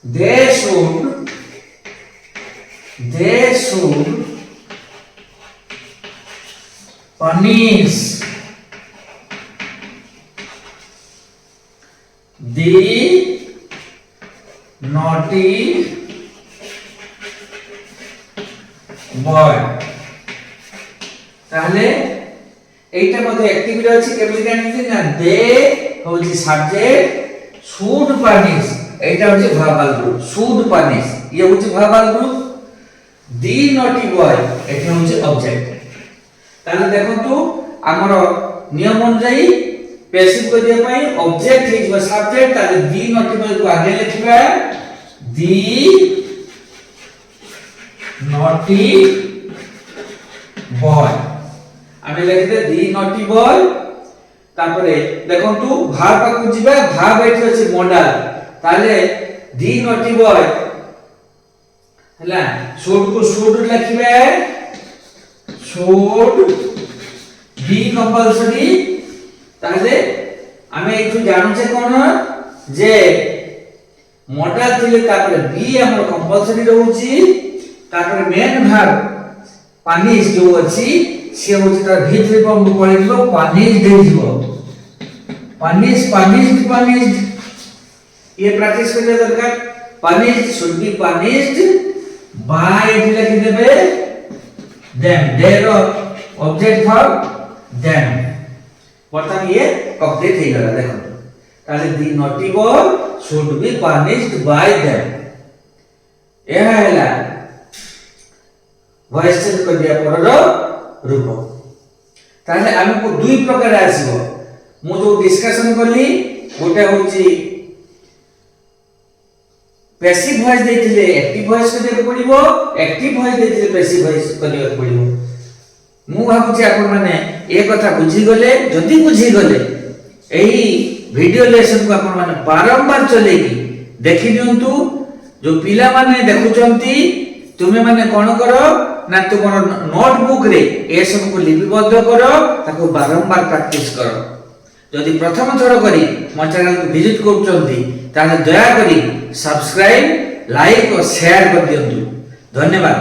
they should punish the naughty boy। তাহলে এইটা মধ্যে অ্যাক্টিভিটি আছে কেমন জানেন না, দে হচ্ছে সাবজেক্ট, শুড পানিশ এইটা হচ্ছে ভার্বাল গ্রুপ, শুড পানিশ ইয়ে হচ্ছে ভার্বাল গ্রুপ, দি নটি বয় এটা হচ্ছে অবজেক্ট। তাহলে দেখন্তু আমার নিয়ম অনুযায়ী প্যাসিভ করিয়া পাই অবজেক্ট হিজ সাবজেক্ট, তাহলে দি নটি বয় কো আগে লিখবা দি নটি বয়, আমি লিখতে দি নটি বয়। তারপরে দেখন্তু ভার্ব পাকু যিবা, ভার্ব এটি হচ্ছে মডাল, তাহলে দি নটি বয় হলা শুড কো শুড লিখবে, শুড বি কম্পালসরি। তাহলে আমি একটু জানুছে কোন যে মডাল থিলে তারপরে বি আমার কম্পালসরি রহুছি, তারপরে মেন ভার্ব পানিশ जो अछि সে হচ্ছে তার ভিতরে ফর্ম পড়ে দিব পানিশ দেই দিব, পানিশ পানিশড পানিশড ये प्रैक्टिस করিয়া দরকার। punished should be punished by এটি লিখে দেবে them, their object verb them। বর্তমান ये কমপ্লিট হয়ে গেল দেখো। তাহলে the naughty boy should be punished by them, ଏହା ହେଲା ভয়েস চেঞ্জ করিয়া পরର রূপ। তাহলে ଆମକୁ দুই প্রকার আসিব, ମୁଁ जो ডিসকাশন কলি গোটা হচ্ছে पैसिव वॉइस देथिले एक्टिव वॉइस करिया पड़िबो, एक्टिव वॉइस देथिले पैसिव वॉइस करिया पड़िबो। मु भाबुची आपन माने ए कथा बुझी गले, जदी बुझी गले एही वीडियो लेसन को आपन माने बारंबार चलेगी देखि दियंतु। जो पिला माने देखुचंती तुमे माने कोन करो ना तुमर नोटबुक रे ए सब को लिपिबद्ध करो, ताको बारंबार प्रैक्टिस करो। जदि प्रथम थर करी मो चैनल को विजिट करूचंती ताले दया करी सब्सक्राइब, लाइक और शेयर कर दियंतु। धन्यवाद।